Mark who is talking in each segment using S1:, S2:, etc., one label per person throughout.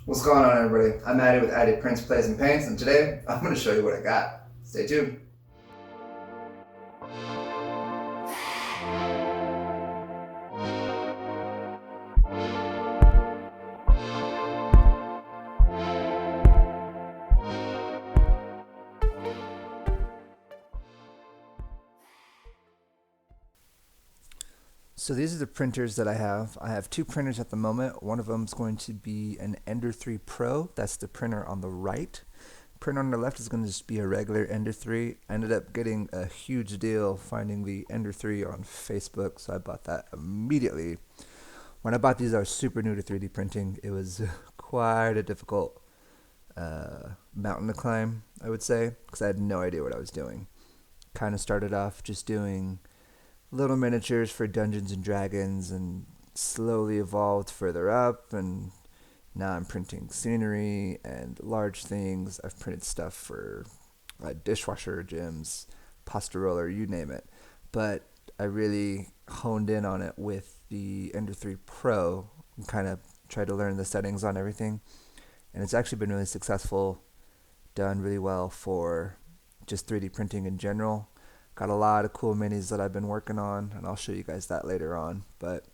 S1: What's going on, everybody? I'm Addy with Addy Prints, Plays, and Paints, and today I'm going to show you what I got. Stay tuned. So these are the printers that I have. I have two printers at the moment. One of them is going to be an Ender 3 Pro. That's the printer on the right. Printer on the left is going to just be a regular Ender 3. I ended up getting a huge deal finding the Ender 3 on Facebook, so I bought that immediately. When I bought these, I was super new to 3D printing. It was quite a difficult mountain to climb, I would say, because I had no idea what I was doing. Kind of started off just doing little miniatures for Dungeons and Dragons and slowly evolved further up, and now I'm printing scenery and large things. I've printed stuff for dishwasher gyms, pasta roller, you name it. But I really honed in on it with the Ender 3 Pro and kind of tried to learn the settings on everything. And it's actually been really successful, done really well for just 3D printing in general. Got a lot of cool minis that I've been working on, and I'll show you guys that later on. But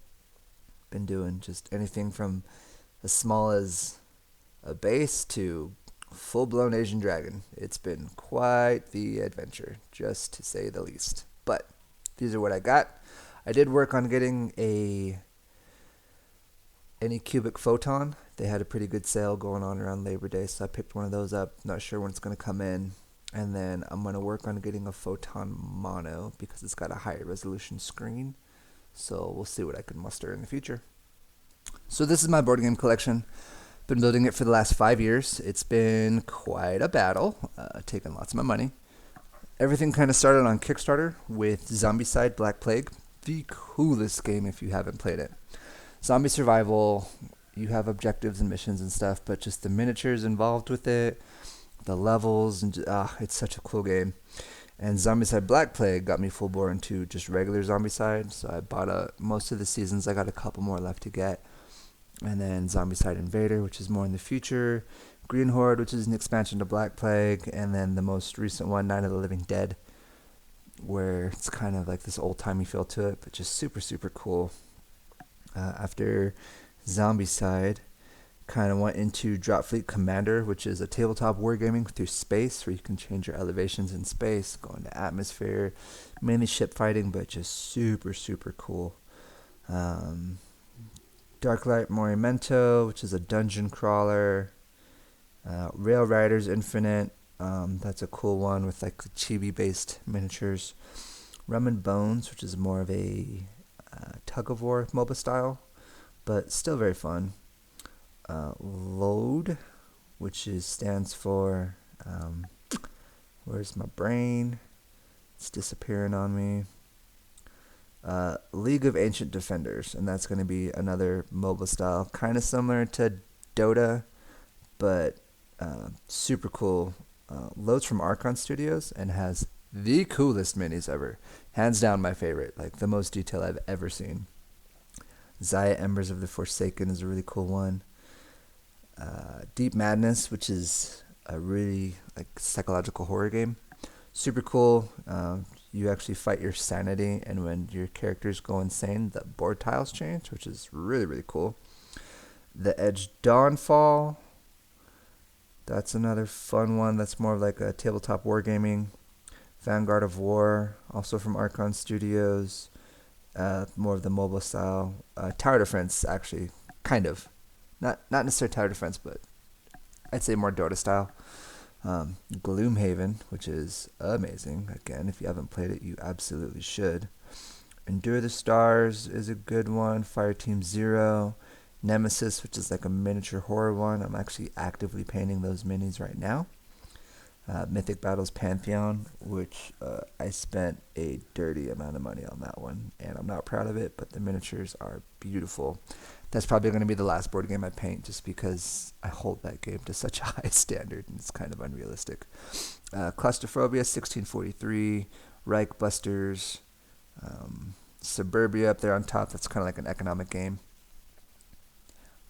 S1: been doing just anything from as small as a base to full-blown Asian dragon. It's been quite the adventure, just to say the least. But these are what I got. I did work on getting a Anycubic Photon. They had a pretty good sale going on around Labor Day, so I picked one of those up. Not sure when it's going to come in. And then I'm going to work on getting a Photon Mono because it's got a higher resolution screen. So we'll see what I can muster in the future. So this is my board game collection. Been building it for the last 5 years. It's been quite a battle, taken lots of my money. Everything kind of started on Kickstarter with Zombicide Black Plague. The coolest game if you haven't played it. Zombie survival, you have objectives and missions and stuff, but just the miniatures involved with it, the levels, and it's such a cool game. And Zombicide Black Plague got me full bore into just regular Zombicide, so I bought most of the seasons. I got a couple more left to get. And then Zombicide Invader, which is more in the future. Green Horde, which is an expansion to Black Plague. And then the most recent one, Night of the Living Dead, where it's kind of like this old-timey feel to it, but just super, super cool. After Zombicide, kind of went into Dropfleet Commander, which is a tabletop wargaming through space, where you can change your elevations in space, go into atmosphere, mainly ship fighting, but just super, super cool. Darklight Morimento, which is a dungeon crawler. Rail Riders Infinite, that's a cool one with like the chibi-based miniatures. Rum and Bones, which is more of a tug of war MOBA style, but still very fun. Load, which stands for where's my brain? It's disappearing on me. League of Ancient Defenders, and that's going to be another MOBA style, kind of similar to Dota, but super cool. Loads from Archon Studios and has the coolest minis ever. Hands down my favorite, like the most detail I've ever seen. Zaya Embers of the Forsaken is a really cool one. Deep Madness, which is a really like psychological horror game. Super cool. You actually fight your sanity, and when your characters go insane, the board tiles change, which is really, really cool. The Edge Dawnfall. That's another fun one. That's more of like a tabletop wargaming. Vanguard of War, also from Archon Studios. More of the mobile style. Tower Defense, actually, kind of. Not necessarily Tower Defense, but I'd say more Dota style. Gloomhaven, which is amazing. Again, if you haven't played it, you absolutely should. Endure the Stars is a good one. Fireteam Zero. Nemesis, which is like a miniature horror one. I'm actually actively painting those minis right now. Mythic Battles Pantheon, which I spent a dirty amount of money on that one, and I'm not proud of it, but the miniatures are beautiful. That's probably going to be the last board game I paint, just because I hold that game to such a high standard, and it's kind of unrealistic. Claustrophobia 1643, Reich Busters, Suburbia up there on top. That's kind of like an economic game.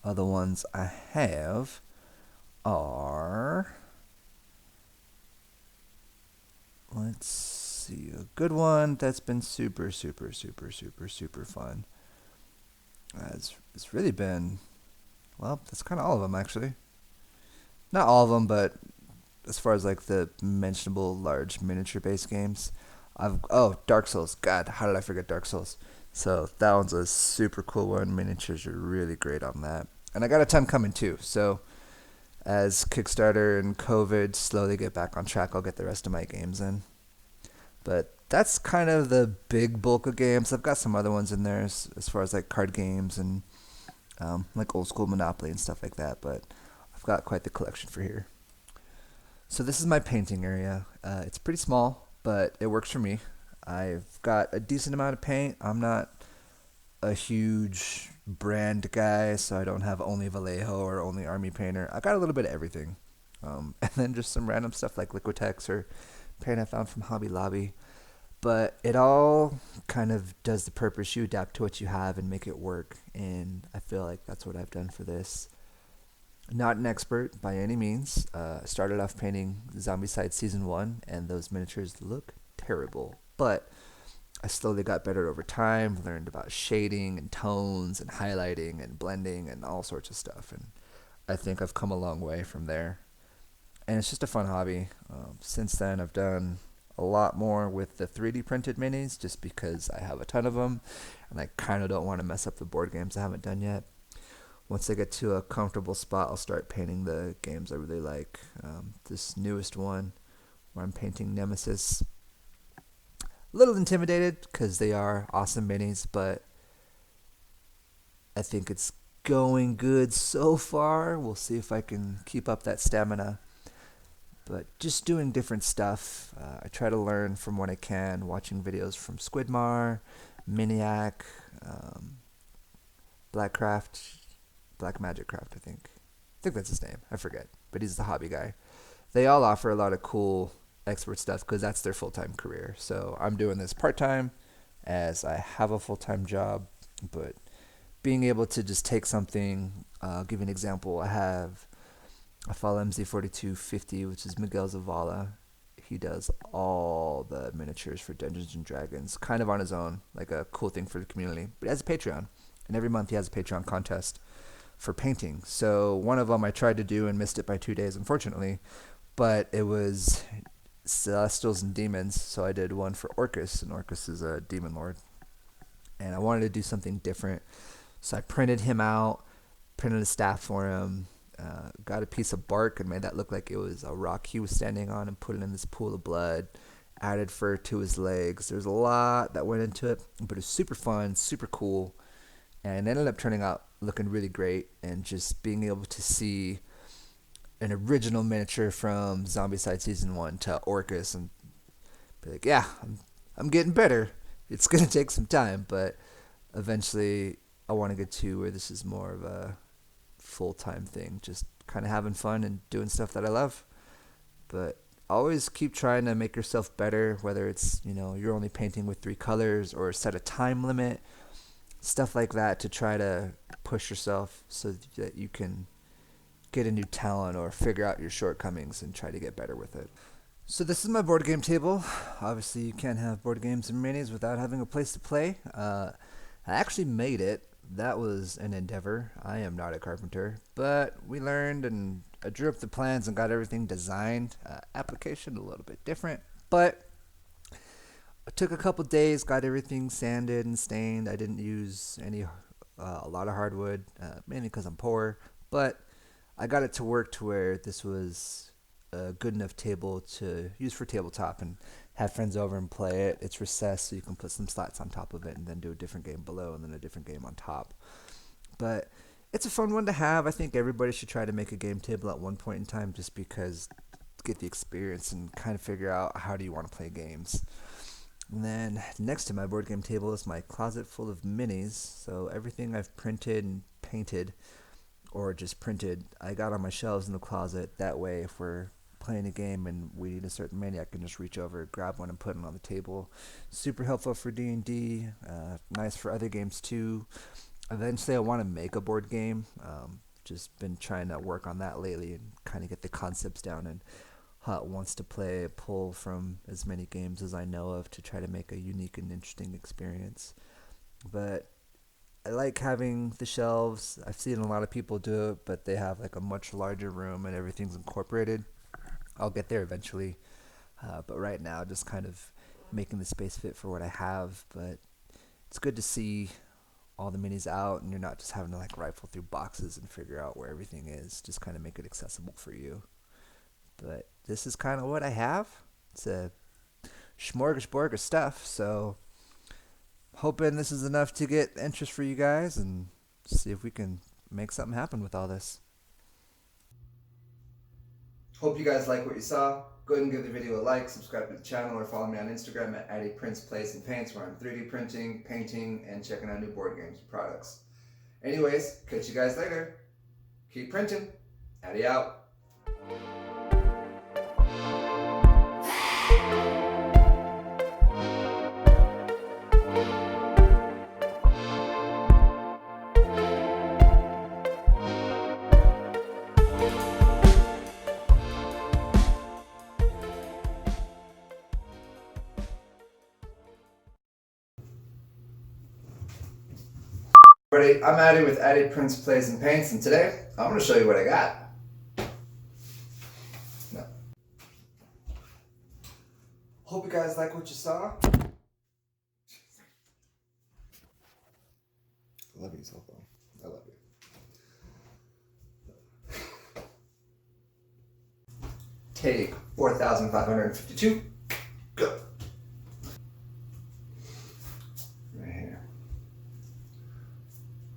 S1: Other ones I have are, let's see, a good one that's been super, super, super, super, super fun. It's really been, well, that's kind of all of them actually. Not all of them, but as far as like the mentionable large miniature based games, Dark Souls. God, how did I forget Dark Souls? So that one's a super cool one. Miniatures are really great on that, and I got a ton coming too. So as Kickstarter and COVID slowly get back on track, I'll get the rest of my games in. But that's kind of the big bulk of games. I've got some other ones in there as far as like card games and like old school Monopoly and stuff like that. But I've got quite the collection for here. So this is my painting area. It's pretty small, but it works for me. I've got a decent amount of paint. I'm not a huge brand guy, so I don't have only Vallejo or only Army Painter. I got a little bit of everything. And then just some random stuff like Liquitex or paint I found from Hobby Lobby. But it all kind of does the purpose. You adapt to what you have and make it work. And I feel like that's what I've done for this. Not an expert by any means. Started off painting Zombicide Season 1, and those miniatures look terrible. But I slowly got better over time, learned about shading and tones and highlighting and blending and all sorts of stuff. And I think I've come a long way from there. And it's just a fun hobby. Since then, I've done a lot more with the 3D printed minis just because I have a ton of them and I kind of don't want to mess up the board games I haven't done yet. Once I get to a comfortable spot, I'll start painting the games I really like. This newest one where I'm painting Nemesis. A little intimidated because they are awesome minis, but I think it's going good so far. We'll see if I can keep up that stamina. But just doing different stuff. I try to learn from what I can, watching videos from Squidmar, Miniac, Blackcraft, Black Magic Craft, I think. I think that's his name. I forget. But he's the hobby guy. They all offer a lot of cool expert stuff because that's their full-time career. So I'm doing this part-time as I have a full-time job. But being able to just take something, I'll give you an example. I follow MZ4250, which is Miguel Zavala. He does all the miniatures for Dungeons and Dragons, kind of on his own, like a cool thing for the community. But he has a Patreon, and every month he has a Patreon contest for painting. So one of them I tried to do and missed it by 2 days, unfortunately. But it was Celestials and Demons, so I did one for Orcus, and Orcus is a demon lord. And I wanted to do something different, so I printed him out, printed a staff for him, got a piece of bark and made that look like it was a rock he was standing on and put it in this pool of blood, added fur to his legs. There's a lot that went into it, but it was super fun, super cool, and it ended up turning out looking really great. And just being able to see an original miniature from Zombicide Season 1 to Orcus and be like, yeah, I'm getting better. It's going to take some time, but eventually I want to get to where this is more of a full-time thing, just kind of having fun and doing stuff that I love. But always keep trying to make yourself better, whether it's, you're only painting with 3 colors or set a time limit, stuff like that, to try to push yourself so that you can get a new talent or figure out your shortcomings and try to get better with it. So this is my board game table. Obviously you can't have board games and minis without having a place to play. I actually made it. That was an endeavor. I am not a carpenter, but we learned, and I drew up the plans and got everything designed. Application a little bit different, but it took a couple days, got everything sanded and stained. I didn't use a lot of hardwood, mainly because I'm poor, but I got it to work to where this was a good enough table to use for tabletop and have friends over and play it. It's recessed, so you can put some slats on top of it and then do a different game below and then a different game on top. But it's a fun one to have. I think everybody should try to make a game table at one point in time, just because get the experience and kind of figure out how do you want to play games. And then next to my board game table is my closet full of minis. So everything I've printed and painted or just printed, I got on my shelves in the closet. That way, if we're playing a game and we need a certain mini, I can just reach over, grab one, and put it on the table. Super helpful for D&D, nice for other games too. Eventually I want to make a board game, just been trying to work on that lately and kind of get the concepts down and how it wants to play, pull from as many games as I know of to try to make a unique and interesting experience. But I like having the shelves. I've seen a lot of people do it, but they have like a much larger room and everything's incorporated. I'll get there eventually, but right now, just kind of making the space fit for what I have. But it's good to see all the minis out, and you're not just having to like rifle through boxes and figure out where everything is. Just kind of make it accessible for you. But this is kind of what I have. It's a smorgasbord of stuff. So hoping this is enough to get interest for you guys and see if we can make something happen with all this. Hope you guys like what you saw. Go ahead and give the video a like, subscribe to the channel, or follow me on Instagram at Addy Prints Plays and Paints, where I'm 3D printing, painting, and checking out new board games and products. Anyways, catch you guys later. Keep printing. Addy out. Everybody, I'm Addy with Addy Prints, Plays, and Paints, and today I'm going to show you what I got. No. Hope you guys like what you saw. I love you, cell phone. I love you. Take 4,552. Go.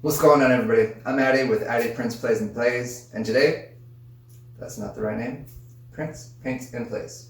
S1: What's going on, everybody? I'm Addy with Addy Prints, Plays, and Plays, and today, that's not the right name, Prints, Paints, and Plays.